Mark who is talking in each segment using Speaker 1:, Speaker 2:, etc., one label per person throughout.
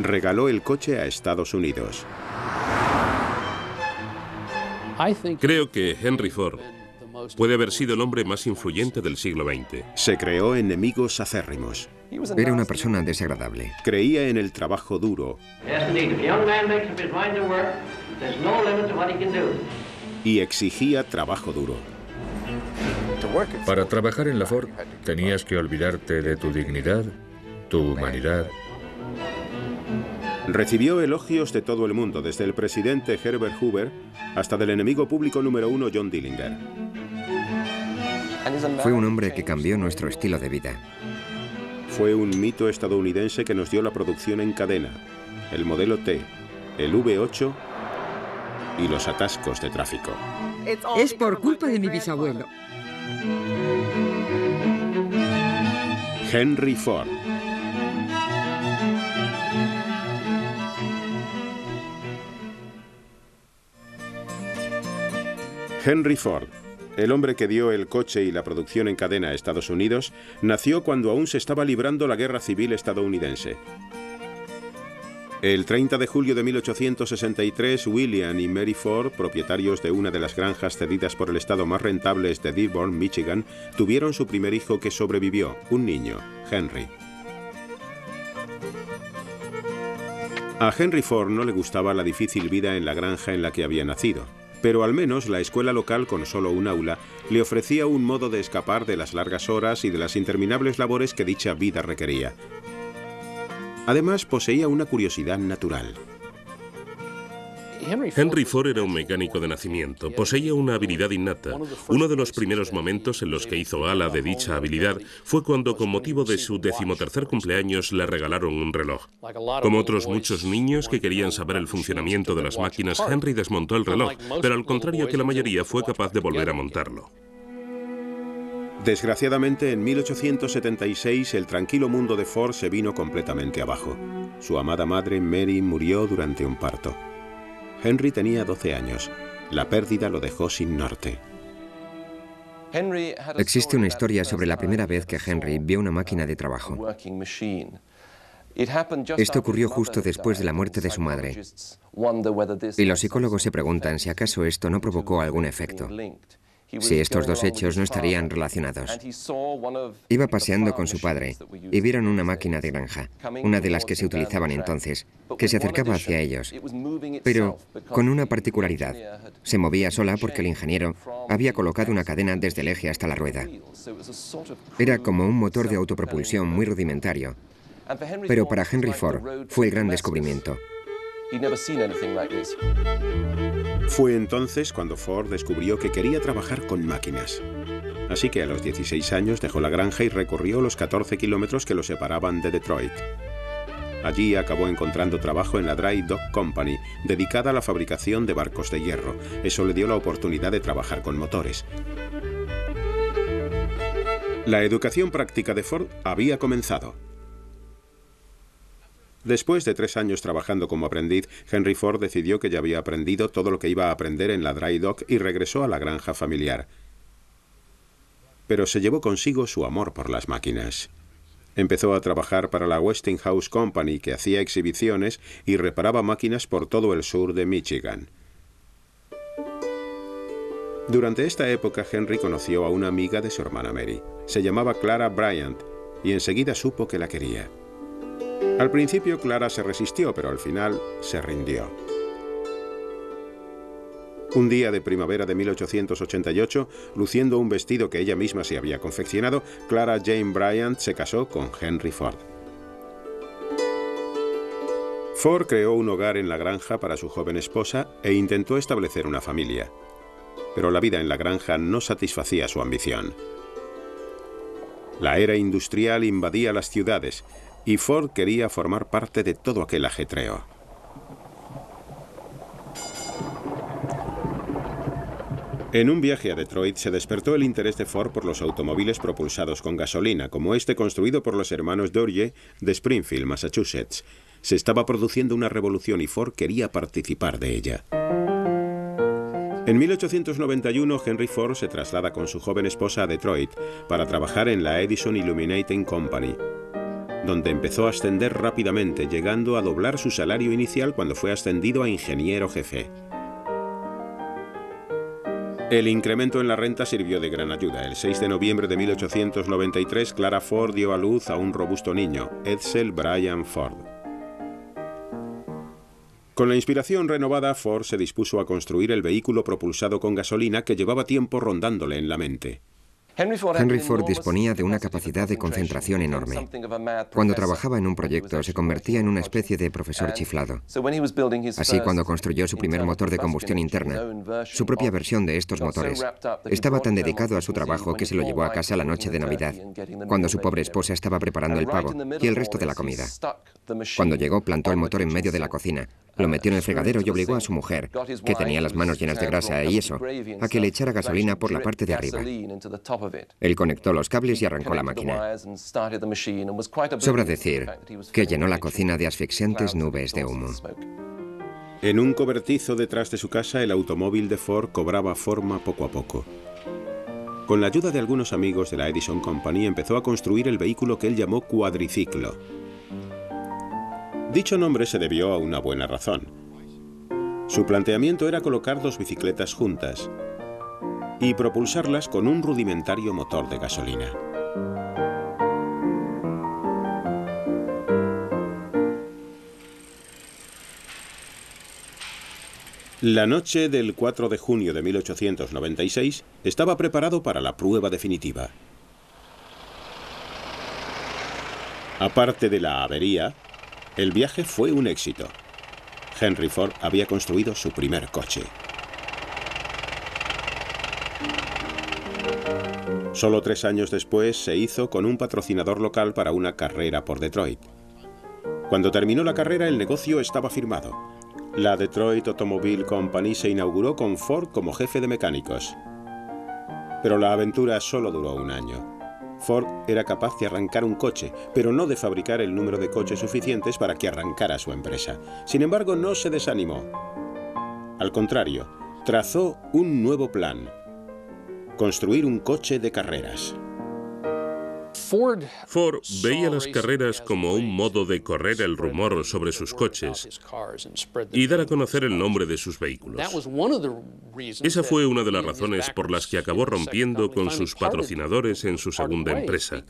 Speaker 1: regaló el coche a Estados Unidos.
Speaker 2: Creo que Henry Ford puede haber sido el hombre más influyente del siglo XX.
Speaker 1: Se creó enemigos acérrimos.
Speaker 3: Era una persona desagradable.
Speaker 1: Creía en el trabajo duro. Y exigía trabajo duro.
Speaker 4: Para trabajar en la Ford tenías que olvidarte de tu dignidad, tu humanidad.
Speaker 1: Recibió elogios de todo el mundo, desde el presidente Herbert Hoover hasta del enemigo público número uno John Dillinger.
Speaker 3: Fue un hombre que cambió nuestro estilo de vida.
Speaker 1: Fue un mito estadounidense que nos dio la producción en cadena, el modelo T, el V8 y los atascos de tráfico.
Speaker 5: Es por culpa de mi bisabuelo.
Speaker 1: Henry Ford. Henry Ford, el hombre que dio el coche y la producción en cadena a Estados Unidos, nació cuando aún se estaba librando la Guerra Civil estadounidense. El 30 de julio de 1863, William y Mary Ford, propietarios de una de las granjas cedidas por el estado más rentables de Dearborn, Michigan, tuvieron su primer hijo que sobrevivió, un niño, Henry. A Henry Ford no le gustaba la difícil vida en la granja en la que había nacido, pero al menos la escuela local, con solo un aula, le ofrecía un modo de escapar de las largas horas y de las interminables labores que dicha vida requería. Además, poseía una curiosidad natural.
Speaker 2: Henry Ford era un mecánico de nacimiento, poseía una habilidad innata. Uno de los primeros momentos en los que hizo gala de dicha habilidad fue cuando, con motivo de su 13º cumpleaños, le regalaron un reloj. Como otros muchos niños que querían saber el funcionamiento de las máquinas, Henry desmontó el reloj, pero al contrario que la mayoría, fue capaz de volver a montarlo.
Speaker 1: Desgraciadamente, en 1876, el tranquilo mundo de Ford se vino completamente abajo. Su amada madre, Mary, murió durante un parto. Henry tenía 12 años. La pérdida lo dejó sin norte.
Speaker 3: Existe una historia sobre la primera vez que Henry vio una máquina de trabajo. Esto ocurrió justo después de la muerte de su madre. Y los psicólogos se preguntan si acaso esto no provocó algún efecto. Si estos dos hechos no estarían relacionados. Iba paseando con su padre y vieron una máquina de granja, una de las que se utilizaban entonces, que se acercaba hacia ellos, pero con una particularidad. Se movía sola porque el ingeniero había colocado una cadena desde el eje hasta la rueda. Era como un motor de autopropulsión muy rudimentario, pero para Henry Ford fue el gran descubrimiento.
Speaker 1: Fue entonces cuando Ford descubrió que quería trabajar con máquinas. Así que a los 16 años dejó la granja y recorrió los 14 kilómetros que lo separaban de Detroit. Allí acabó encontrando trabajo en la Dry Dock Company, dedicada a la fabricación de barcos de hierro. Eso le dio la oportunidad de trabajar con motores. La educación práctica de Ford había comenzado. Después de 3 años trabajando como aprendiz, Henry Ford decidió que ya había aprendido todo lo que iba a aprender en la Dry Dock y regresó a la granja familiar. Pero se llevó consigo su amor por las máquinas. Empezó a trabajar para la Westinghouse Company, que hacía exhibiciones y reparaba máquinas por todo el sur de Michigan. Durante esta época, Henry conoció a una amiga de su hermana Mary. Se llamaba Clara Bryant y enseguida supo que la quería. Al principio Clara se resistió, pero al final se rindió. Un día de primavera de 1888, luciendo un vestido que ella misma se había confeccionado, Clara Jane Bryant se casó con Henry Ford. Ford creó un hogar en la granja para su joven esposa e intentó establecer una familia. Pero la vida en la granja no satisfacía su ambición. La era industrial invadía las ciudades y Ford quería formar parte de todo aquel ajetreo. En un viaje a Detroit se despertó el interés de Ford por los automóviles propulsados con gasolina, como este construido por los hermanos Doerge de Springfield, Massachusetts. Se estaba produciendo una revolución y Ford quería participar de ella. En 1891, Henry Ford se traslada con su joven esposa a Detroit para trabajar en la Edison Illuminating Company. donde empezó a ascender rápidamente, llegando a doblar su salario inicial cuando fue ascendido a ingeniero jefe. El incremento en la renta sirvió de gran ayuda. El 6 de noviembre de 1893, Clara Ford dio a luz a un robusto niño, Edsel Bryan Ford. Con la inspiración renovada, Ford se dispuso a construir el vehículo propulsado con gasolina que llevaba tiempo rondándole en la mente.
Speaker 3: Henry Ford disponía de una capacidad de concentración enorme. Cuando trabajaba en un proyecto, se convertía en una especie de profesor chiflado. Así, cuando construyó su primer motor de combustión interna, su propia versión de estos motores, estaba tan dedicado a su trabajo que se lo llevó a casa la noche de Navidad, cuando su pobre esposa estaba preparando el pavo y el resto de la comida. Cuando llegó, plantó el motor en medio de la cocina, lo metió en el fregadero y obligó a su mujer, que tenía las manos llenas de grasa y eso, a que le echara gasolina por la parte de arriba. Él conectó los cables y arrancó la máquina. Sobra decir que llenó la cocina de asfixiantes nubes de humo.
Speaker 1: En un cobertizo detrás de su casa, el automóvil de Ford cobraba forma poco a poco. Con la ayuda de algunos amigos de la Edison Company, empezó a construir el vehículo que él llamó cuadriciclo. Dicho nombre se debió a una buena razón. Su planteamiento era colocar dos bicicletas juntas y propulsarlas con un rudimentario motor de gasolina. La noche del 4 de junio de 1896 estaba preparado para la prueba definitiva. Aparte de la avería, el viaje fue un éxito. Henry Ford había construido su primer coche. Solo 3 años después se hizo con un patrocinador local para una carrera por Detroit. Cuando terminó la carrera, el negocio estaba firmado. La Detroit Automobile Company se inauguró con Ford como jefe de mecánicos. Pero la aventura solo duró un año. Ford era capaz de arrancar un coche, pero no de fabricar el número de coches suficientes para que arrancara su empresa. Sin embargo, no se desanimó. Al contrario, trazó un nuevo plan: construir un coche de carreras.
Speaker 2: Ford veía las carreras como un modo de correr el rumor sobre sus coches y dar a conocer el nombre de sus vehículos. Esa fue una de las razones por las que acabó rompiendo con sus patrocinadores en su segunda empresa.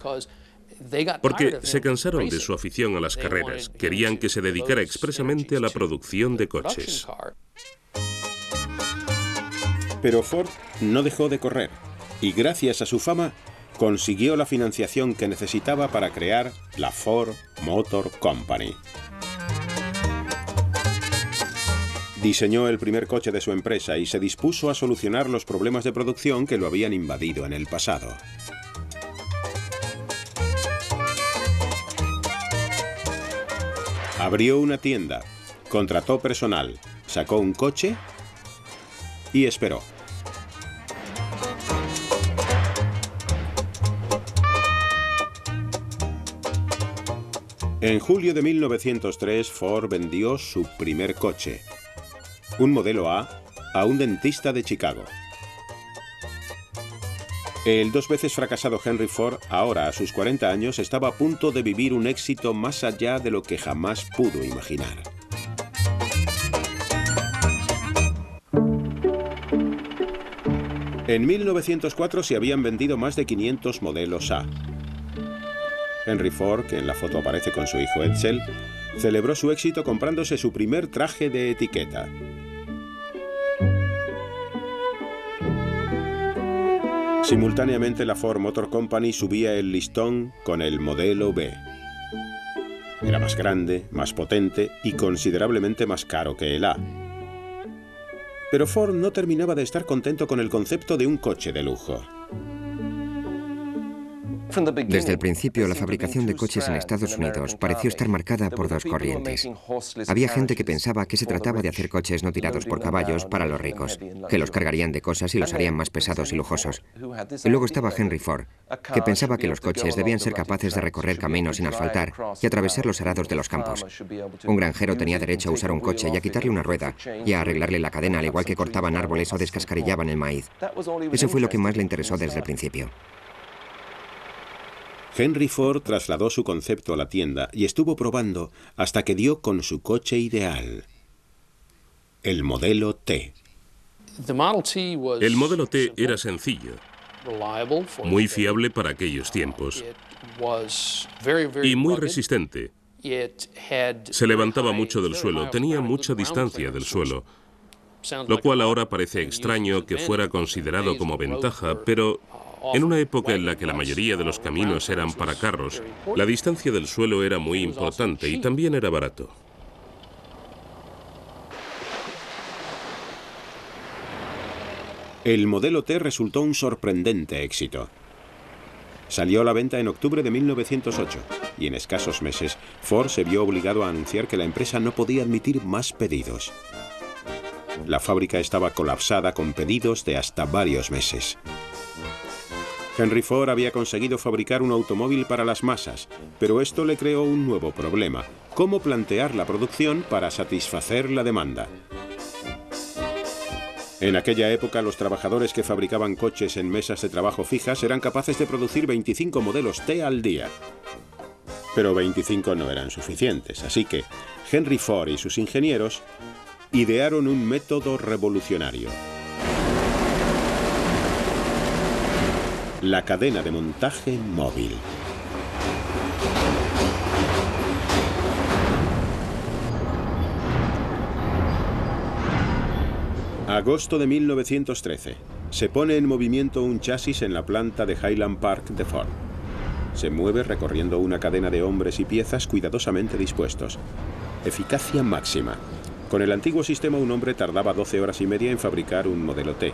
Speaker 2: Porque se cansaron de su afición a las carreras, querían que se dedicara expresamente a la producción de coches.
Speaker 1: Pero Ford no dejó de correr y gracias a su fama consiguió la financiación que necesitaba para crear la Ford Motor Company. Diseñó el primer coche de su empresa y se dispuso a solucionar los problemas de producción que lo habían invadido en el pasado. Abrió una tienda, contrató personal, sacó un coche y esperó. En julio de 1903, Ford vendió su primer coche, un modelo A un dentista de Chicago. El 2 veces fracasado Henry Ford, ahora a sus 40 años, estaba a punto de vivir un éxito más allá de lo que jamás pudo imaginar. En 1904 se habían vendido más de 500 modelos A. Henry Ford, que en la foto aparece con su hijo Edsel, celebró su éxito comprándose su primer traje de etiqueta. Simultáneamente, la Ford Motor Company subía el listón con el modelo B. Era más grande, más potente y considerablemente más caro que el A. Pero Ford no terminaba de estar contento con el concepto de un coche de lujo.
Speaker 3: Desde el principio, la fabricación de coches en Estados Unidos pareció estar marcada por dos corrientes. Había gente que pensaba que se trataba de hacer coches no tirados por caballos para los ricos, que los cargarían de cosas y los harían más pesados y lujosos. Y luego estaba Henry Ford, que pensaba que los coches debían ser capaces de recorrer caminos sin asfaltar y atravesar los arados de los campos. Un granjero tenía derecho a usar un coche y a quitarle una rueda y a arreglarle la cadena, al igual que cortaban árboles o descascarillaban el maíz. Eso fue lo que más le interesó desde el principio.
Speaker 1: Henry Ford trasladó su concepto a la tienda y estuvo probando hasta que dio con su coche ideal, el modelo T.
Speaker 2: El modelo T era sencillo, muy fiable para aquellos tiempos y muy resistente. Se levantaba mucho del suelo, tenía mucha distancia del suelo, lo cual ahora parece extraño que fuera considerado como ventaja, pero en una época en la que la mayoría de los caminos eran para carros, la distancia del suelo era muy importante y también era barato.
Speaker 1: El modelo T resultó un sorprendente éxito. Salió a la venta en octubre de 1908 y en escasos meses Ford se vio obligado a anunciar que la empresa no podía admitir más pedidos. La fábrica estaba colapsada con pedidos de hasta varios meses. Henry Ford había conseguido fabricar un automóvil para las masas, pero esto le creó un nuevo problema: cómo plantear la producción para satisfacer la demanda. En aquella época, los trabajadores que fabricaban coches en mesas de trabajo fijas eran capaces de producir 25 modelos T al día. Pero 25 no eran suficientes, así que Henry Ford y sus ingenieros idearon un método revolucionario: la cadena de montaje móvil. Agosto de 1913. Se pone en movimiento un chasis en la planta de Highland Park de Ford. Se mueve recorriendo una cadena de hombres y piezas cuidadosamente dispuestos. Eficacia máxima. Con el antiguo sistema, un hombre tardaba 12 horas y media en fabricar un modelo T.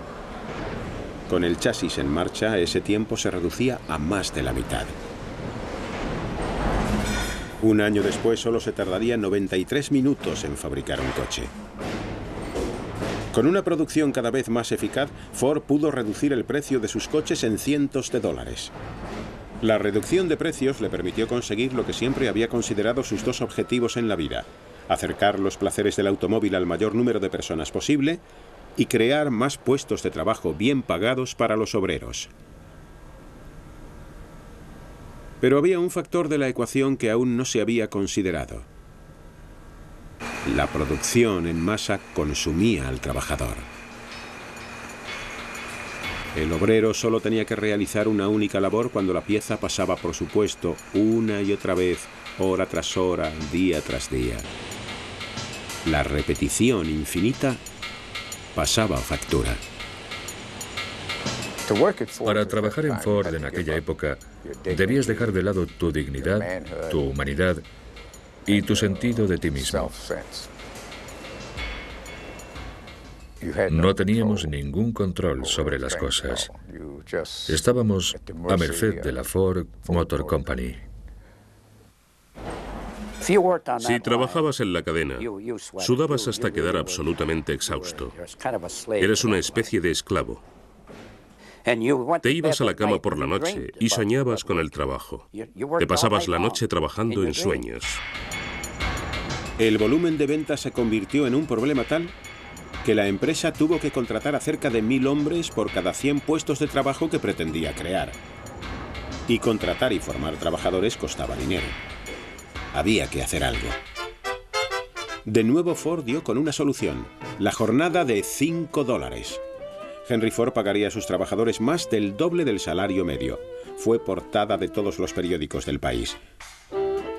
Speaker 1: Con el chasis en marcha, ese tiempo se reducía a más de la mitad. Un año después, solo se tardaría 93 minutos en fabricar un coche. Con una producción cada vez más eficaz, Ford pudo reducir el precio de sus coches en cientos de dólares. La reducción de precios le permitió conseguir lo que siempre había considerado sus dos objetivos en la vida: acercar los placeres del automóvil al mayor número de personas posible y crear más puestos de trabajo bien pagados para los obreros. Pero había un factor de la ecuación que aún no se había considerado: la producción en masa consumía al trabajador. El obrero solo tenía que realizar una única labor cuando la pieza pasaba por su puesto una y otra vez, hora tras hora, día tras día. La repetición infinita pasaba factura.
Speaker 4: Para trabajar en Ford en aquella época, debías dejar de lado tu dignidad, tu humanidad y tu sentido de ti mismo. No teníamos ningún control sobre las cosas. Estábamos a merced de la Ford Motor Company.
Speaker 2: Si trabajabas en la cadena, sudabas hasta quedar absolutamente exhausto. Eres una especie de esclavo. Te ibas a la cama por la noche y soñabas con el trabajo. Te pasabas la noche trabajando en sueños.
Speaker 1: El volumen de ventas se convirtió en un problema tal que la empresa tuvo que contratar a cerca de 1000 hombres por cada 100 puestos de trabajo que pretendía crear. Y contratar y formar trabajadores costaba dinero. Había que hacer algo. De nuevo Ford dio con una solución: la jornada de $5. Henry Ford pagaría a sus trabajadores más del doble del salario medio. Fue portada de todos los periódicos del país.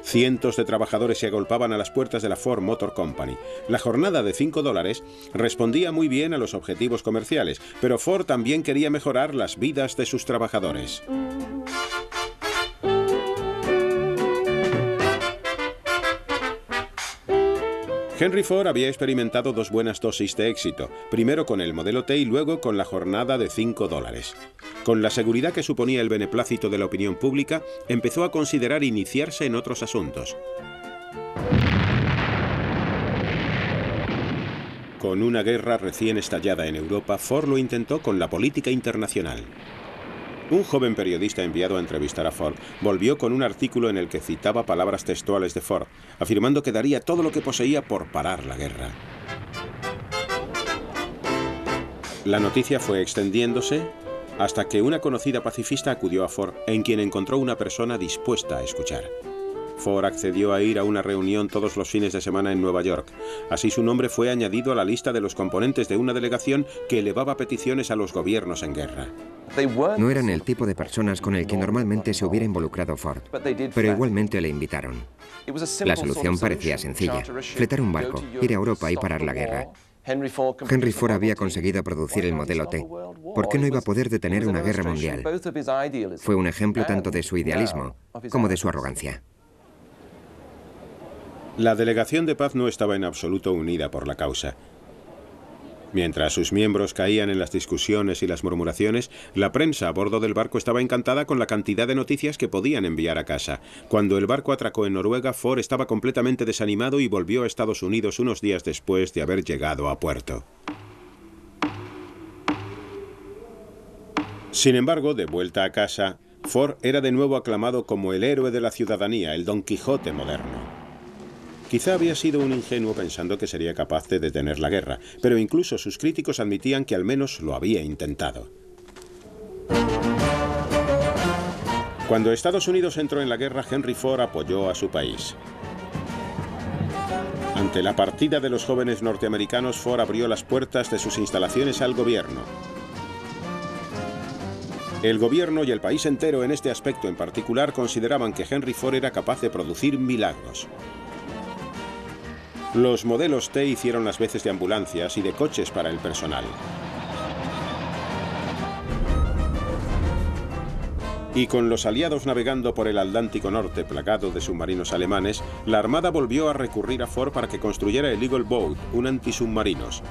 Speaker 1: Cientos de trabajadores se agolpaban a las puertas de la Ford Motor Company. La jornada de $5 respondía muy bien a los objetivos comerciales, pero Ford también quería mejorar las vidas de sus trabajadores. Henry Ford había experimentado dos buenas dosis de éxito, primero con el modelo T y luego con la jornada de $5. Con la seguridad que suponía el beneplácito de la opinión pública, empezó a considerar iniciarse en otros asuntos. Con una guerra recién estallada en Europa, Ford lo intentó con la política internacional. Un joven periodista enviado a entrevistar a Ford volvió con un artículo en el que citaba palabras textuales de Ford, afirmando que daría todo lo que poseía por parar la guerra. La noticia fue extendiéndose hasta que una conocida pacifista acudió a Ford, en quien encontró una persona dispuesta a escuchar. Ford accedió a ir a una reunión todos los fines de semana en Nueva York. Así su nombre fue añadido a la lista de los componentes de una delegación que elevaba peticiones a los gobiernos en guerra.
Speaker 3: No eran el tipo de personas con el que normalmente se hubiera involucrado Ford, pero igualmente le invitaron. La solución parecía sencilla: fletar un barco, ir a Europa y parar la guerra. Henry Ford había conseguido producir el modelo T. ¿Por qué no iba a poder detener una guerra mundial? Fue un ejemplo tanto de su idealismo como de su arrogancia.
Speaker 1: La delegación de paz no estaba en absoluto unida por la causa. Mientras sus miembros caían en las discusiones y las murmuraciones, la prensa a bordo del barco estaba encantada con la cantidad de noticias que podían enviar a casa. Cuando el barco atracó en Noruega, Ford estaba completamente desanimado y volvió a Estados Unidos unos días después de haber llegado a puerto. Sin embargo, de vuelta a casa, Ford era de nuevo aclamado como el héroe de la ciudadanía, el Don Quijote moderno. Quizá había sido un ingenuo pensando que sería capaz de detener la guerra, pero incluso sus críticos admitían que al menos lo había intentado. Cuando Estados Unidos entró en la guerra, Henry Ford apoyó a su país. Ante la partida de los jóvenes norteamericanos, Ford abrió las puertas de sus instalaciones al gobierno. El gobierno y el país entero en este aspecto en particular consideraban que Henry Ford era capaz de producir milagros. Los modelos T hicieron las veces de ambulancias y de coches para el personal. Y con los aliados navegando por el Atlántico Norte plagado de submarinos alemanes, la Armada volvió a recurrir a Ford para que construyera el Eagle Boat, un antisubmarinos.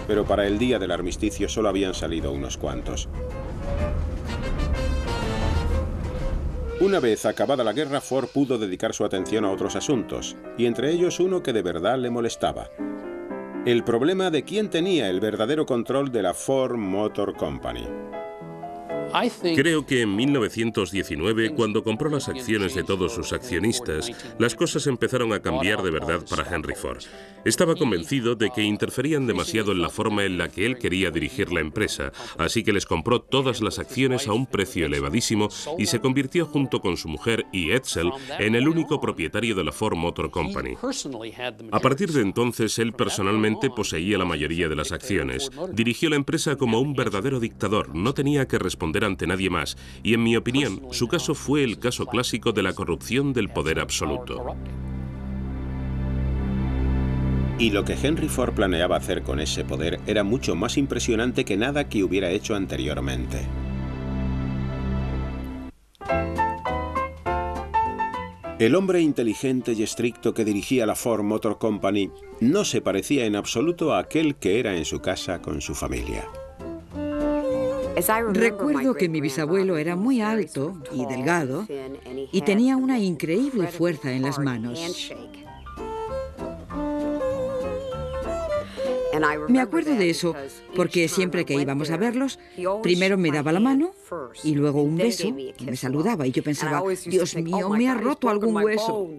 Speaker 1: Pero para el día del armisticio solo habían salido unos cuantos. Una vez acabada la guerra, Ford pudo dedicar su atención a otros asuntos, y entre ellos uno que de verdad le molestaba: el problema de quién tenía el verdadero control de la Ford Motor Company.
Speaker 2: Creo que en 1919, cuando compró las acciones de todos sus accionistas, las cosas empezaron a cambiar de verdad para Henry Ford. Estaba convencido de que interferían demasiado en la forma en la que él quería dirigir la empresa, así que les compró todas las acciones a un precio elevadísimo y se convirtió junto con su mujer y Edsel en el único propietario de la Ford Motor Company. A partir de entonces, él personalmente poseía la mayoría de las acciones. Dirigió la empresa como un verdadero dictador, no tenía que responder ante nadie más, y en mi opinión, su caso fue el caso clásico de la corrupción del poder absoluto.
Speaker 1: Y lo que Henry Ford planeaba hacer con ese poder era mucho más impresionante que nada que hubiera hecho anteriormente. El hombre inteligente y estricto que dirigía la Ford Motor Company no se parecía en absoluto a aquel que era en su casa con su familia.
Speaker 5: Recuerdo que mi bisabuelo era muy alto y delgado y tenía una increíble fuerza en las manos. Me acuerdo de eso porque siempre que íbamos a verlos, primero me daba la mano y luego un beso y me saludaba, y yo pensaba: Dios mío, me ha roto algún hueso.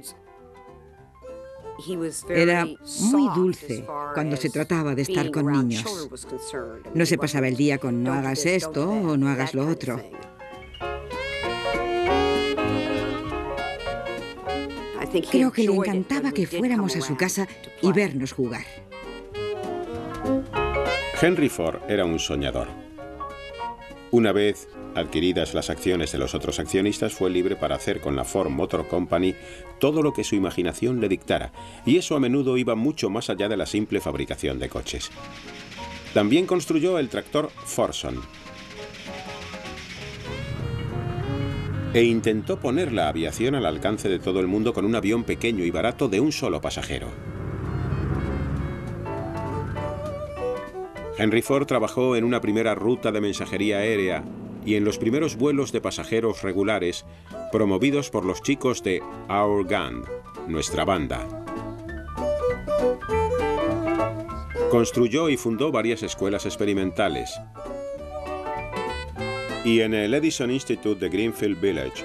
Speaker 5: Era muy dulce cuando se trataba de estar con niños. No se pasaba el día con no hagas esto o no hagas lo otro. Creo que le encantaba que fuéramos a su casa y vernos jugar.
Speaker 1: Henry Ford era un soñador. Una vez adquiridas las acciones de los otros accionistas, fue libre para hacer con la Ford Motor Company todo lo que su imaginación le dictara, y eso a menudo iba mucho más allá de la simple fabricación de coches. También construyó el tractor Fordson e intentó poner la aviación al alcance de todo el mundo con un avión pequeño y barato de un solo pasajero. Henry Ford trabajó en una primera ruta de mensajería aérea y en los primeros vuelos de pasajeros regulares promovidos por los chicos de Our Gang, nuestra banda. Construyó y fundó varias escuelas experimentales. Y en el Edison Institute de Greenfield Village,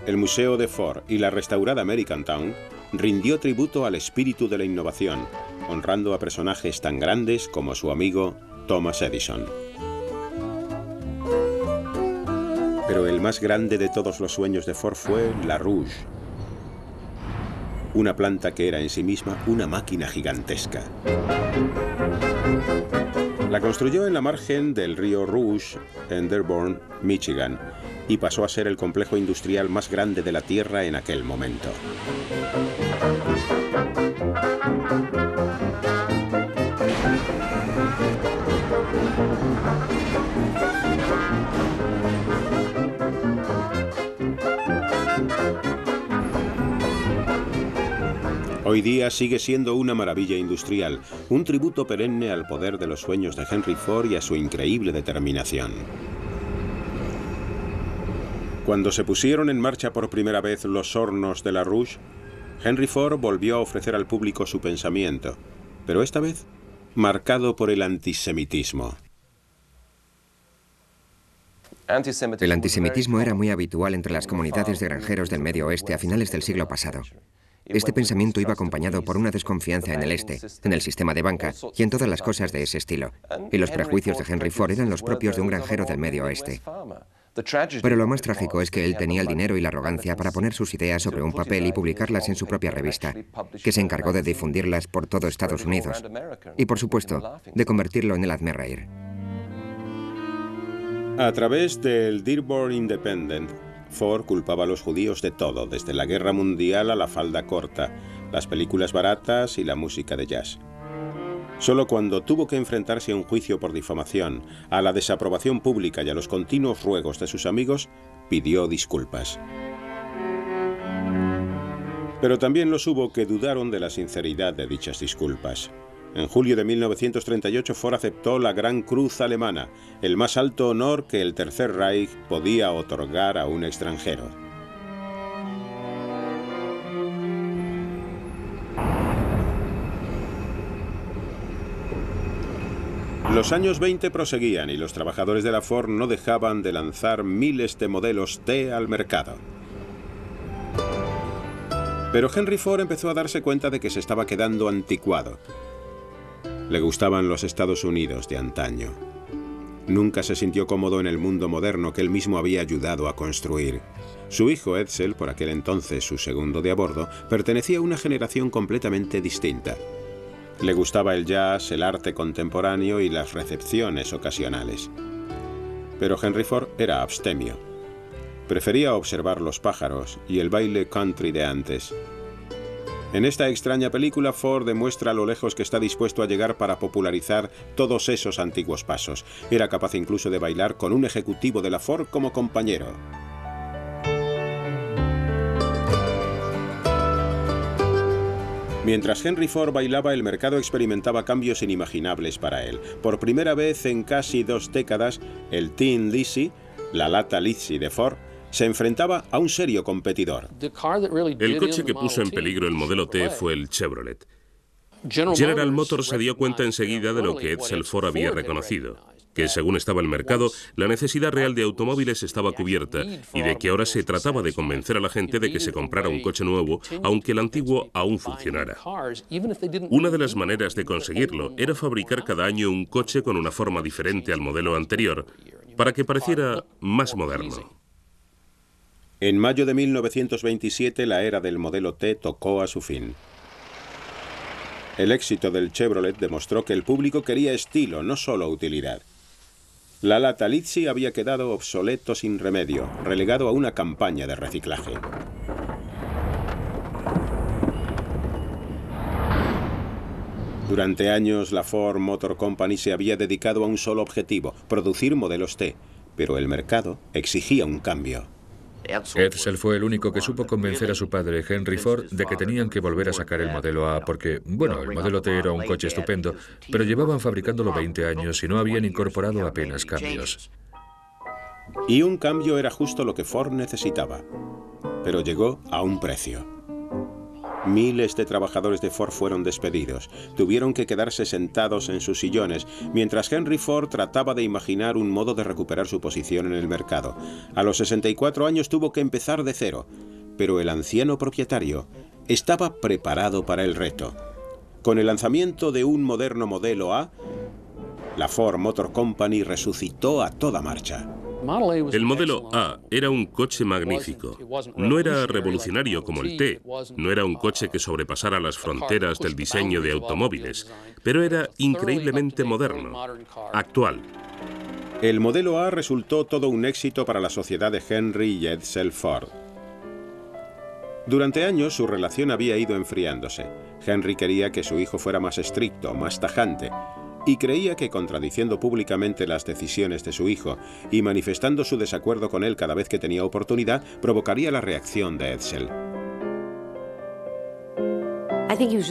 Speaker 1: el Museo de Ford y la restaurada American Town rindió tributo al espíritu de la innovación, honrando a personajes tan grandes como su amigo Thomas Edison. Pero el más grande de todos los sueños de Ford fue la Rouge, una planta que era en sí misma una máquina gigantesca. La construyó en la margen del río Rouge, en Dearborn, Michigan, y pasó a ser el complejo industrial más grande de la Tierra en aquel momento. Hoy día sigue siendo una maravilla industrial, un tributo perenne al poder de los sueños de Henry Ford y a su increíble determinación. Cuando se pusieron en marcha por primera vez los hornos de la Rouge, Henry Ford volvió a ofrecer al público su pensamiento, pero esta vez marcado por el antisemitismo.
Speaker 3: El antisemitismo era muy habitual entre las comunidades de granjeros del Medio Oeste a finales del siglo pasado. Este pensamiento iba acompañado por una desconfianza en el Este, en el sistema de banca y en todas las cosas de ese estilo. Y los prejuicios de Henry Ford eran los propios de un granjero del Medio Oeste. Pero lo más trágico es que él tenía el dinero y la arrogancia para poner sus ideas sobre un papel y publicarlas en su propia revista, que se encargó de difundirlas por todo Estados Unidos. Y por supuesto, de convertirlo en el hazmerreír.
Speaker 1: A través del Dearborn Independent, Ford culpaba a los judíos de todo, desde la guerra mundial a la falda corta, las películas baratas y la música de jazz. Solo cuando tuvo que enfrentarse a un juicio por difamación, a la desaprobación pública y a los continuos ruegos de sus amigos, pidió disculpas. Pero también los hubo que dudaron de la sinceridad de dichas disculpas. En julio de 1938 Ford aceptó la Gran Cruz Alemana, el más alto honor que el Tercer Reich podía otorgar a un extranjero. Los años 20 proseguían y los trabajadores de la Ford no dejaban de lanzar miles de modelos T al mercado. Pero Henry Ford empezó a darse cuenta de que se estaba quedando anticuado. Le gustaban los Estados Unidos de antaño. Nunca se sintió cómodo en el mundo moderno que él mismo había ayudado a construir. Su hijo Edsel, por aquel entonces su segundo de a bordo, pertenecía a una generación completamente distinta. Le gustaba el jazz, el arte contemporáneo y las recepciones ocasionales. Pero Henry Ford era abstemio. Prefería observar los pájaros y el baile country de antes. En esta extraña película, Ford demuestra lo lejos que está dispuesto a llegar para popularizar todos esos antiguos pasos. Era capaz incluso de bailar con un ejecutivo de la Ford como compañero. Mientras Henry Ford bailaba, el mercado experimentaba cambios inimaginables para él. Por primera vez en casi 2 décadas, el Tin Lizzie, la lata Lizzie de Ford, se enfrentaba a un serio competidor.
Speaker 2: El coche que puso en peligro el modelo T fue el Chevrolet. General Motors se dio cuenta enseguida de lo que Edsel Ford había reconocido, que según estaba el mercado, la necesidad real de automóviles estaba cubierta y de que ahora se trataba de convencer a la gente de que se comprara un coche nuevo, aunque el antiguo aún funcionara. Una de las maneras de conseguirlo era fabricar cada año un coche con una forma diferente al modelo anterior, para que pareciera más moderno.
Speaker 1: En mayo de 1927, la era del modelo T tocó a su fin. El éxito del Chevrolet demostró que el público quería estilo, no solo utilidad. La lata Lizzie había quedado obsoleto sin remedio, relegado a una campaña de reciclaje. Durante años, la Ford Motor Company se había dedicado a un solo objetivo, producir modelos T, pero el mercado exigía un cambio.
Speaker 4: Edsel fue el único que supo convencer a su padre, Henry Ford, de que tenían que volver a sacar el modelo A porque, bueno, el modelo T era un coche estupendo, pero llevaban fabricándolo 20 años y no habían incorporado apenas cambios.
Speaker 1: Y un cambio era justo lo que Ford necesitaba, pero llegó a un precio. Miles de trabajadores de Ford fueron despedidos. Tuvieron que quedarse sentados en sus sillones, mientras Henry Ford trataba de imaginar un modo de recuperar su posición en el mercado. A los 64 años tuvo que empezar de cero, pero el anciano propietario estaba preparado para el reto. Con el lanzamiento de un moderno modelo A, la Ford Motor Company resucitó a toda marcha.
Speaker 2: El modelo A era un coche magnífico. No era revolucionario como el T, no era un coche que sobrepasara las fronteras del diseño de automóviles, pero era increíblemente moderno, actual.
Speaker 1: El modelo A resultó todo un éxito para la sociedad de Henry y Edsel Ford. Durante años su relación había ido enfriándose. Henry quería que su hijo fuera más estricto, más tajante, y creía que contradiciendo públicamente las decisiones de su hijo y manifestando su desacuerdo con él cada vez que tenía oportunidad, provocaría la reacción de Edsel.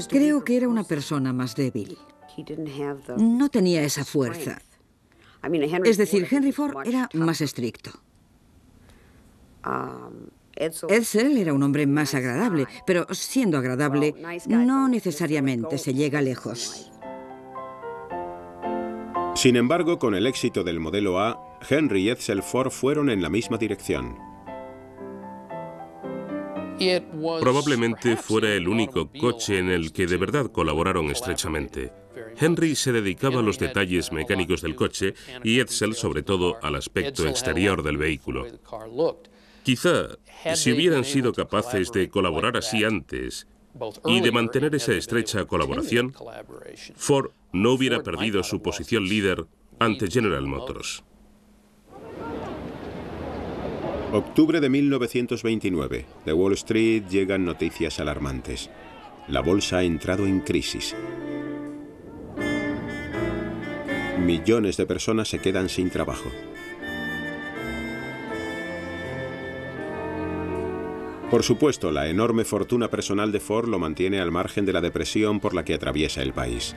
Speaker 5: Creo que era una persona más débil. No tenía esa fuerza. Es decir, Henry Ford era más estricto. Edsel era un hombre más agradable, pero siendo agradable, no necesariamente se llega lejos.
Speaker 1: Sin embargo, con el éxito del modelo A, Henry y Edsel Ford fueron en la misma dirección.
Speaker 2: Probablemente fuera el único coche en el que de verdad colaboraron estrechamente. Henry se dedicaba a los detalles mecánicos del coche y Edsel, sobre todo, al aspecto exterior del vehículo. Quizá, si hubieran sido capaces de colaborar así antes y de mantener esa estrecha colaboración, Ford no hubiera perdido su posición líder ante General Motors.
Speaker 1: Octubre de 1929. De Wall Street llegan noticias alarmantes. La bolsa ha entrado en crisis. Millones de personas se quedan sin trabajo. Por supuesto, la enorme fortuna personal de Ford lo mantiene al margen de la depresión por la que atraviesa el país.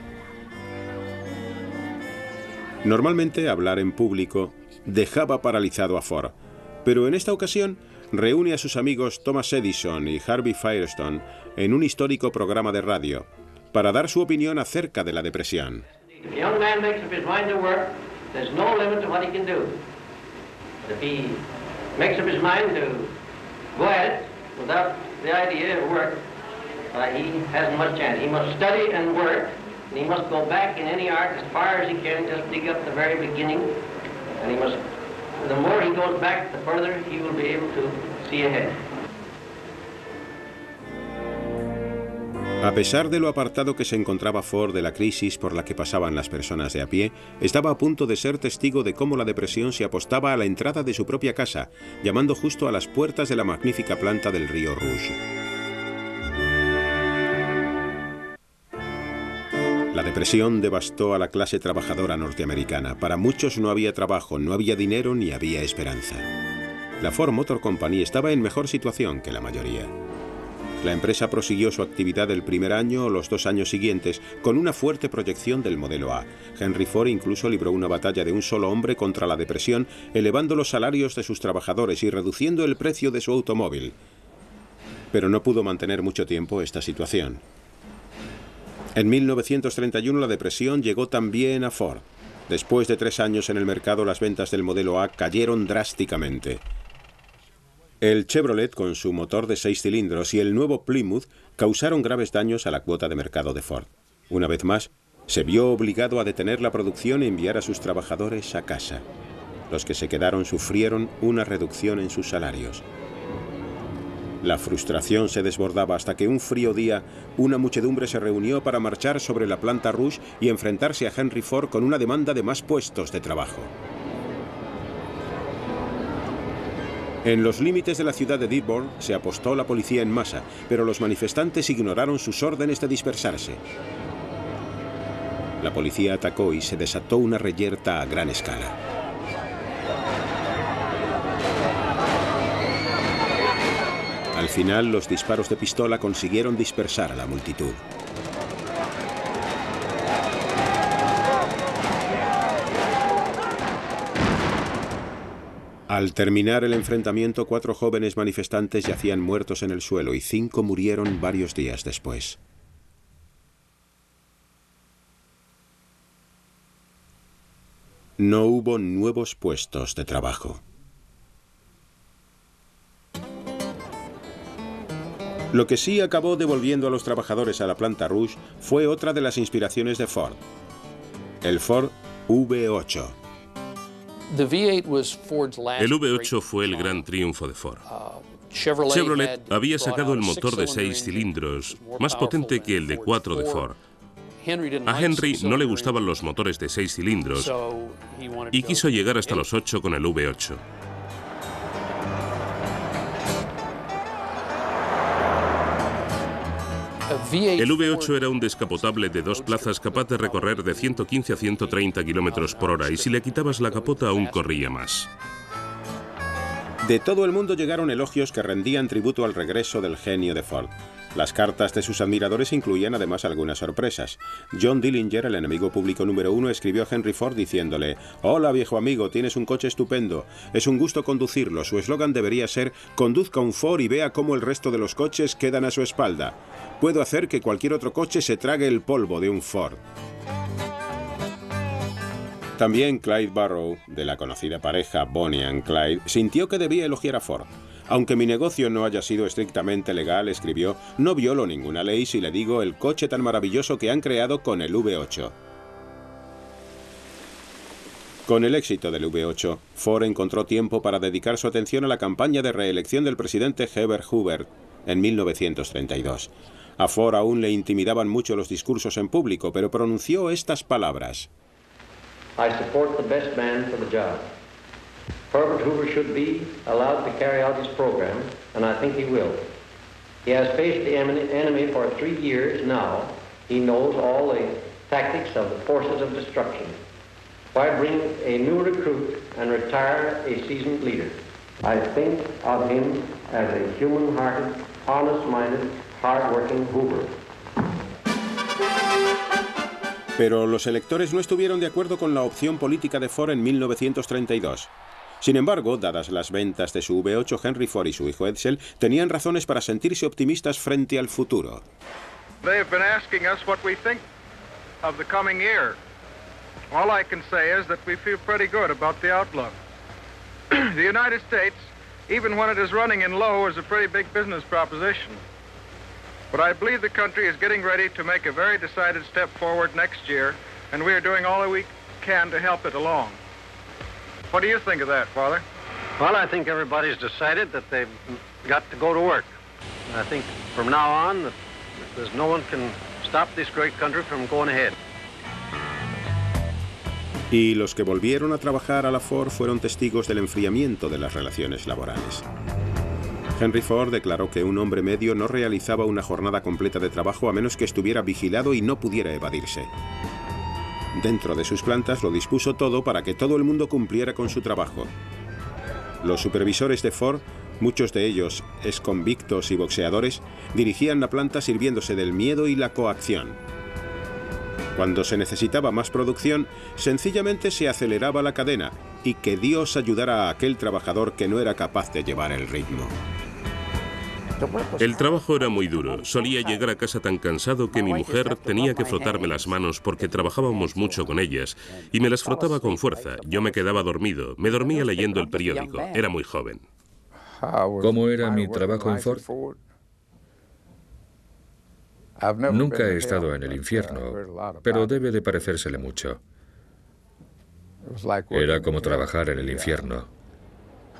Speaker 1: Normalmente, hablar en público dejaba paralizado a Ford, pero en esta ocasión reúne a sus amigos Thomas Edison y Harvey Firestone en un histórico programa de radio para dar su opinión acerca de la depresión.
Speaker 6: If a young man makes up his mind to work, there's no limit to what he can do. But if he makes up his mind to go at it without the idea of work, he hasn't much chance. He must study and work, and he must go back in any art as far as he can, just dig up the very beginning, and he must, the more he goes back, the further he will be able to see ahead.
Speaker 1: A pesar de lo apartado que se encontraba Ford de la crisis por la que pasaban las personas de a pie, estaba a punto de ser testigo de cómo la depresión se apostaba a la entrada de su propia casa, llamando justo a las puertas de la magnífica planta del río Rouge. La depresión devastó a la clase trabajadora norteamericana. Para muchos no había trabajo, no había dinero ni había esperanza. La Ford Motor Company estaba en mejor situación que la mayoría. La empresa prosiguió su actividad el primer año o los 2 años siguientes con una fuerte proyección del modelo A. Henry Ford incluso libró una batalla de un solo hombre contra la depresión, elevando los salarios de sus trabajadores y reduciendo el precio de su automóvil. Pero no pudo mantener mucho tiempo esta situación. En 1931 la depresión llegó también a Ford. Después de 3 años en el mercado, las ventas del modelo A cayeron drásticamente. El Chevrolet, con su motor de 6 cilindros, y el nuevo Plymouth causaron graves daños a la cuota de mercado de Ford. Una vez más, se vio obligado a detener la producción y enviar a sus trabajadores a casa. Los que se quedaron sufrieron una reducción en sus salarios. La frustración se desbordaba hasta que un frío día una muchedumbre se reunió para marchar sobre la planta Rouge y enfrentarse a Henry Ford con una demanda de más puestos de trabajo. En los límites de la ciudad de Dearborn se apostó la policía en masa, pero los manifestantes ignoraron sus órdenes de dispersarse. La policía atacó y se desató una reyerta a gran escala. Al final, los disparos de pistola consiguieron dispersar a la multitud. Al terminar el enfrentamiento, 4 jóvenes manifestantes yacían muertos en el suelo y 5 murieron varios días después. No hubo nuevos puestos de trabajo. Lo que sí acabó devolviendo a los trabajadores a la planta Rouge fue otra de las inspiraciones de Ford, el Ford V8.
Speaker 2: El V8 fue el gran triunfo de Ford. Chevrolet había sacado el motor de 6 cilindros, más potente que el de 4 de Ford. A Henry no le gustaban los motores de 6 cilindros y quiso llegar hasta los 8 con el V8. El V8 era un descapotable de 2 plazas capaz de recorrer de 115 a 130 kilómetros por hora y si le quitabas la capota aún corría más.
Speaker 1: De todo el mundo llegaron elogios que rendían tributo al regreso del genio de Ford. Las cartas de sus admiradores incluían además algunas sorpresas. John Dillinger, el enemigo público número 1, escribió a Henry Ford diciéndole: «Hola, viejo amigo, tienes un coche estupendo. Es un gusto conducirlo. Su eslogan debería ser: conduzca un Ford y vea cómo el resto de los coches quedan a su espalda. Puedo hacer que cualquier otro coche se trague el polvo de un Ford». También Clyde Barrow, de la conocida pareja Bonnie and Clyde, sintió que debía elogiar a Ford. «Aunque mi negocio no haya sido estrictamente legal», escribió, «no violo ninguna ley si le digo el coche tan maravilloso que han creado con el V8». Con el éxito del V8, Ford encontró tiempo para dedicar su atención a la campaña de reelección del presidente Herbert Hoover en 1932. A Ford aún le intimidaban mucho los discursos en público, pero pronunció estas palabras:
Speaker 6: I support the best man for the job. Herbert Hoover should be allowed to carry out his program, and I think he will. He has faced the enemy for 3 years now. He knows all the tactics of the forces of destruction. Why bring a new recruit and retire a seasoned leader? I think of him as a human-hearted, honest-minded, hard-working Hoover.
Speaker 1: Pero los electores no estuvieron de acuerdo con la opción política de Ford en 1932. Sin embargo, dadas las ventas de su V8, Henry Ford y su hijo Edsel tenían razones para sentirse optimistas frente al futuro.
Speaker 7: They have been asking us what we think of the coming year. All I can say is that we feel pretty good about the outlook. The United States, even when it is running in low, is a pretty big business proposition. But I believe the country is getting ready to make a very decided step forward next year, and we are doing all that we can to help it along. What do you think of that, Father?
Speaker 6: Well, I think everybody's decided that they've got to go to work. And I think from now on, that there's no one can stop this great country from going ahead.
Speaker 1: Y los que volvieron a trabajar a la Ford fueron testigos del enfriamiento de las relaciones laborales. Henry Ford declaró que un hombre medio no realizaba una jornada completa de trabajo a menos que estuviera vigilado y no pudiera evadirse. Dentro de sus plantas lo dispuso todo para que todo el mundo cumpliera con su trabajo. Los supervisores de Ford, muchos de ellos exconvictos y boxeadores, dirigían la planta sirviéndose del miedo y la coacción. Cuando se necesitaba más producción, sencillamente se aceleraba la cadena y que Dios ayudara a aquel trabajador que no era capaz de llevar el ritmo.
Speaker 2: El trabajo era muy duro. Solía llegar a casa tan cansado que mi mujer tenía que frotarme las manos porque trabajábamos mucho con ellas y me las frotaba con fuerza. Yo me quedaba dormido. Me dormía leyendo el periódico. Era muy joven.
Speaker 4: ¿Cómo era mi trabajo en Ford? Nunca he estado en el infierno, pero debe de parecérsele mucho. Era como trabajar en el infierno.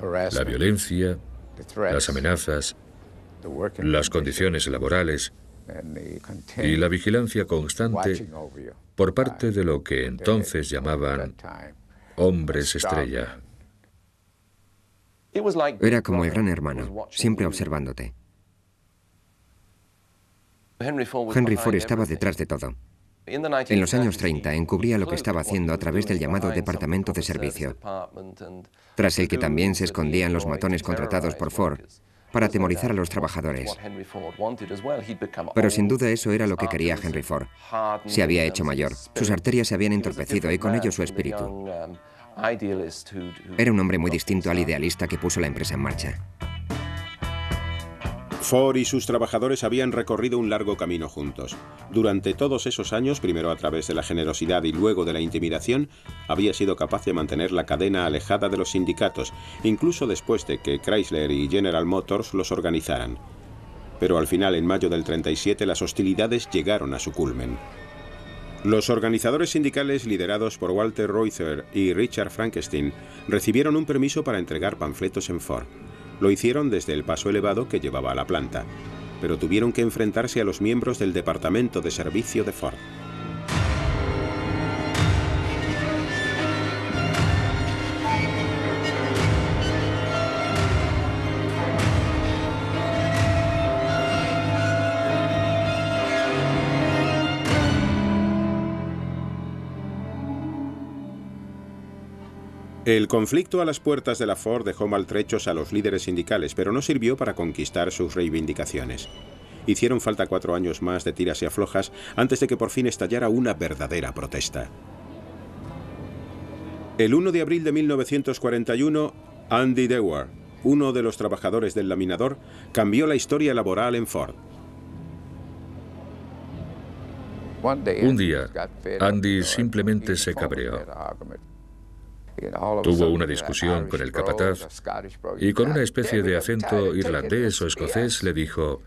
Speaker 4: La violencia, las amenazas, las condiciones laborales y la vigilancia constante por parte de lo que entonces llamaban hombres estrella.
Speaker 3: Era como el gran hermano, siempre observándote. Henry Ford estaba detrás de todo. En los años 30 encubría lo que estaba haciendo a través del llamado Departamento de Servicio, tras el que también se escondían los matones contratados por Ford para atemorizar a los trabajadores. Pero sin duda eso era lo que quería Henry Ford. Se había hecho mayor, sus arterias se habían entorpecido y con ello su espíritu. Era un hombre muy distinto al idealista que puso la empresa en marcha.
Speaker 1: Ford y sus trabajadores habían recorrido un largo camino juntos. Durante todos esos años, primero a través de la generosidad y luego de la intimidación, había sido capaz de mantener la cadena alejada de los sindicatos, incluso después de que Chrysler y General Motors los organizaran. Pero al final, en mayo del 37, las hostilidades llegaron a su culmen. Los organizadores sindicales liderados por Walter Reuther y Richard Frankenstein recibieron un permiso para entregar panfletos en Ford. Lo hicieron desde el paso elevado que llevaba a la planta, pero tuvieron que enfrentarse a los miembros del Departamento de Servicio de Ford. El conflicto a las puertas de la Ford dejó maltrechos a los líderes sindicales, pero no sirvió para conquistar sus reivindicaciones. Hicieron falta 4 años más de tiras y aflojas antes de que por fin estallara una verdadera protesta. El 1 de abril de 1941, Andy Dewar, uno de los trabajadores del laminador, cambió la historia laboral en Ford.
Speaker 4: Un día, Andy simplemente se cabreó. Tuvo una discusión con el capataz y con una especie de acento irlandés o escocés le dijo: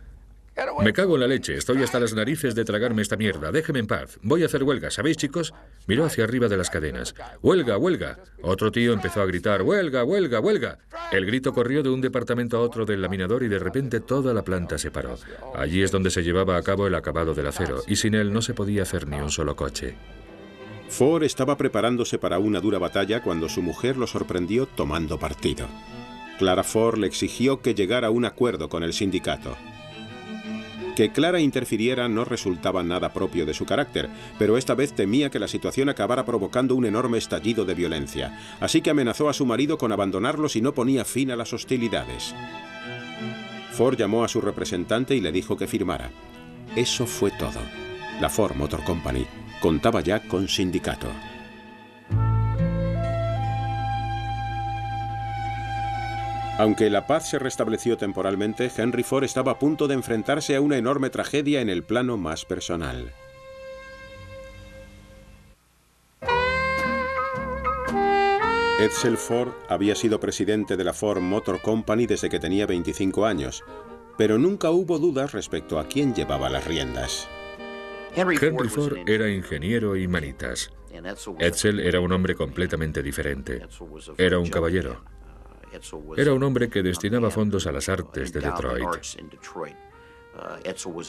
Speaker 4: «Me cago en la leche, estoy hasta las narices de tragarme esta mierda, déjeme en paz, voy a hacer huelga, ¿sabéis, chicos?». Miró hacia arriba de las cadenas. «¡Huelga, huelga!». Otro tío empezó a gritar: «¡Huelga, huelga, huelga!». El grito corrió de un departamento a otro del laminador y de repente toda la planta se paró. Allí es donde se llevaba a cabo el acabado del acero y sin él no se podía hacer ni un solo coche.
Speaker 1: Ford estaba preparándose para una dura batalla cuando su mujer lo sorprendió tomando partido. Clara Ford le exigió que llegara a un acuerdo con el sindicato. Que Clara interfiriera no resultaba nada propio de su carácter, pero esta vez temía que la situación acabara provocando un enorme estallido de violencia, así que amenazó a su marido con abandonarlo si no ponía fin a las hostilidades. Ford llamó a su representante y le dijo que firmara. Eso fue todo. La Ford Motor Company contaba ya con sindicato. Aunque la paz se restableció temporalmente, Henry Ford estaba a punto de enfrentarse a una enorme tragedia en el plano más personal. Edsel Ford había sido presidente de la Ford Motor Company desde que tenía 25 años, pero nunca hubo dudas respecto a quién llevaba las riendas.
Speaker 4: Henry Ford era ingeniero y manitas. Edsel era un hombre completamente diferente. Era un caballero. Era un hombre que destinaba fondos a las artes de Detroit.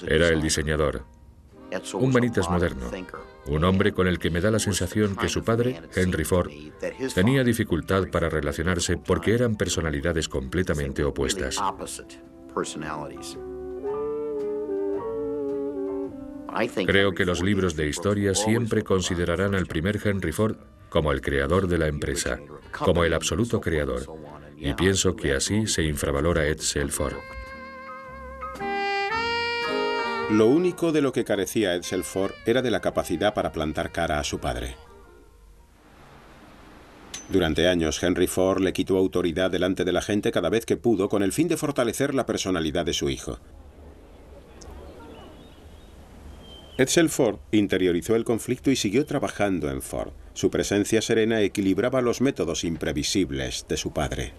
Speaker 4: Era el diseñador. Un manitas moderno. Un hombre con el que me da la sensación que su padre, Henry Ford, tenía dificultad para relacionarse porque eran personalidades completamente opuestas. Creo que los libros de historia siempre considerarán al primer Henry Ford como el creador de la empresa, como el absoluto creador, y pienso que así se infravalora Edsel Ford.
Speaker 1: Lo único de lo que carecía Edsel Ford era de la capacidad para plantar cara a su padre. Durante años, Henry Ford le quitó autoridad delante de la gente cada vez que pudo con el fin de fortalecer la personalidad de su hijo. Edsel Ford interiorizó el conflicto y siguió trabajando en Ford. Su presencia serena equilibraba los métodos imprevisibles de su padre.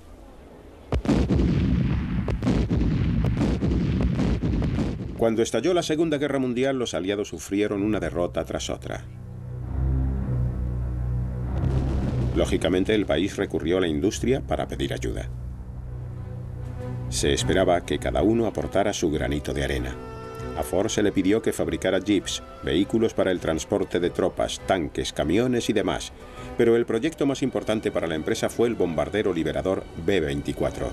Speaker 1: Cuando estalló la Segunda Guerra Mundial, los aliados sufrieron una derrota tras otra. Lógicamente, el país recurrió a la industria para pedir ayuda. Se esperaba que cada uno aportara su granito de arena. A Ford se le pidió que fabricara jeeps, vehículos para el transporte de tropas, tanques, camiones y demás, pero el proyecto más importante para la empresa fue el bombardero liberador B-24.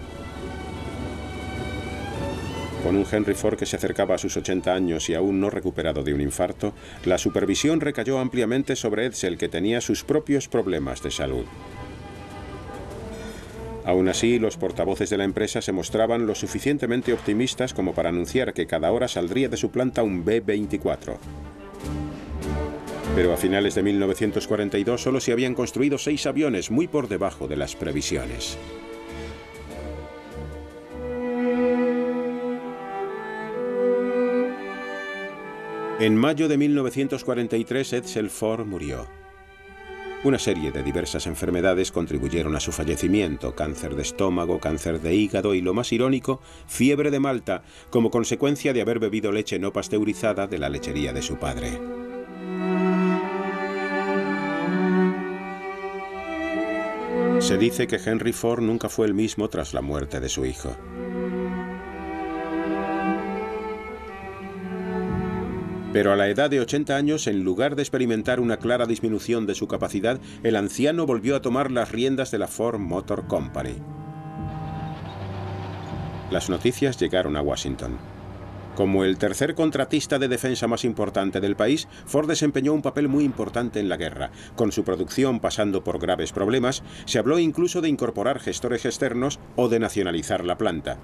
Speaker 1: Con un Henry Ford que se acercaba a sus 80 años y aún no recuperado de un infarto, la supervisión recayó ampliamente sobre Edsel, que tenía sus propios problemas de salud. Aún así, los portavoces de la empresa se mostraban lo suficientemente optimistas como para anunciar que cada hora saldría de su planta un B-24. Pero a finales de 1942 solo se habían construido 6 aviones, muy por debajo de las previsiones. En mayo de 1943, Edsel Ford murió. Una serie de diversas enfermedades contribuyeron a su fallecimiento: cáncer de estómago, cáncer de hígado y, lo más irónico, fiebre de Malta, como consecuencia de haber bebido leche no pasteurizada de la lechería de su padre. Se dice que Henry Ford nunca fue el mismo tras la muerte de su hijo. Pero a la edad de 80 años, en lugar de experimentar una clara disminución de su capacidad, el anciano volvió a tomar las riendas de la Ford Motor Company. Las noticias llegaron a Washington. Como el tercer contratista de defensa más importante del país, Ford desempeñó un papel muy importante en la guerra. Con su producción pasando por graves problemas, se habló incluso de incorporar gestores externos o de nacionalizar la planta.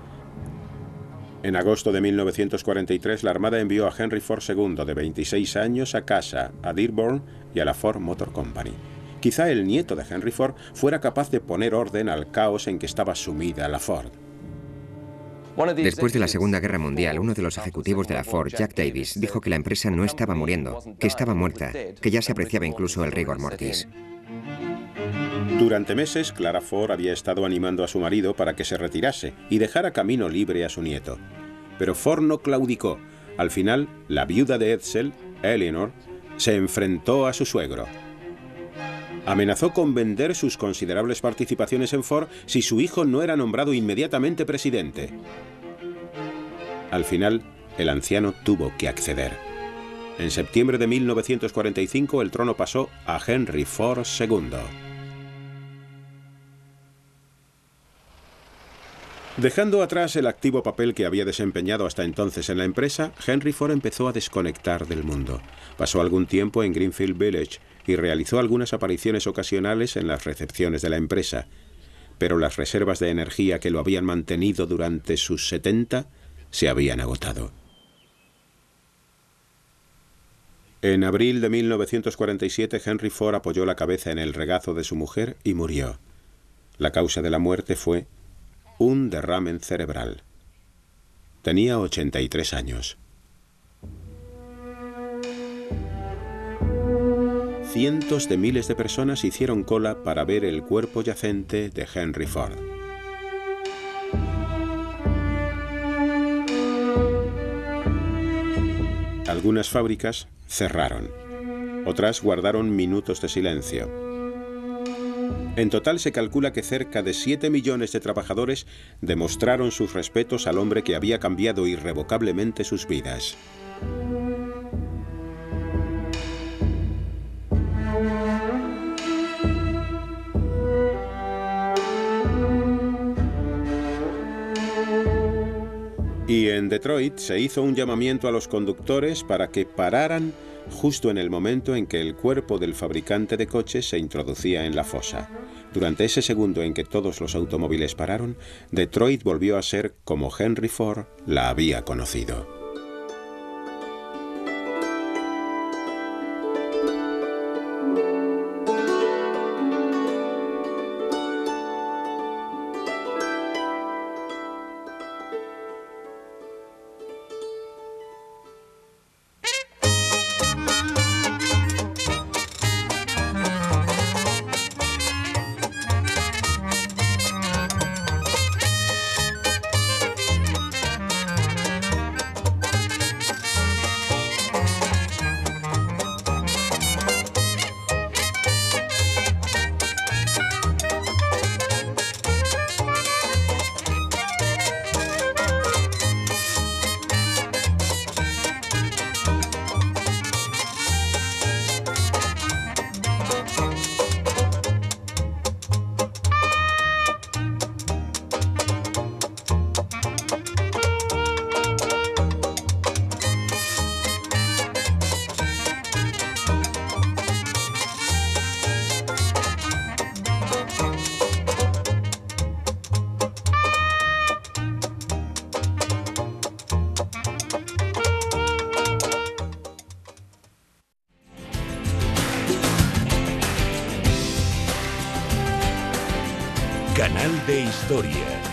Speaker 1: En agosto de 1943, la Armada envió a Henry Ford II, de 26 años, a casa, a Dearborn y a la Ford Motor Company. Quizá el nieto de Henry Ford fuera capaz de poner orden al caos en que estaba sumida la Ford.
Speaker 3: Después de la Segunda Guerra Mundial, uno de los ejecutivos de la Ford, Jack Davis, dijo que la empresa no estaba muriendo, que estaba muerta, que ya se apreciaba incluso el rigor mortis.
Speaker 1: Durante meses, Clara Ford había estado animando a su marido para que se retirase y dejara camino libre a su nieto. Pero Ford no claudicó. Al final, la viuda de Edsel, Eleanor, se enfrentó a su suegro. Amenazó con vender sus considerables participaciones en Ford si su hijo no era nombrado inmediatamente presidente. Al final, el anciano tuvo que acceder. En septiembre de 1945, el trono pasó a Henry Ford II. Dejando atrás el activo papel que había desempeñado hasta entonces en la empresa, Henry Ford empezó a desconectar del mundo. Pasó algún tiempo en Greenfield Village y realizó algunas apariciones ocasionales en las recepciones de la empresa. Pero las reservas de energía que lo habían mantenido durante sus 70 se habían agotado. En abril de 1947, Henry Ford apoyó la cabeza en el regazo de su mujer y murió. La causa de la muerte fue un derrame cerebral. Tenía 83 años. Cientos de miles de personas hicieron cola para ver el cuerpo yacente de Henry Ford. Algunas fábricas cerraron. Otras guardaron minutos de silencio. En total se calcula que cerca de 7 millones de trabajadores demostraron sus respetos al hombre que había cambiado irrevocablemente sus vidas. Y en Detroit se hizo un llamamiento a los conductores para que pararan justo en el momento en que el cuerpo del fabricante de coches se introducía en la fosa. Durante ese segundo en que todos los automóviles pararon, Detroit volvió a ser como Henry Ford la había conocido.
Speaker 8: Canal de Historia.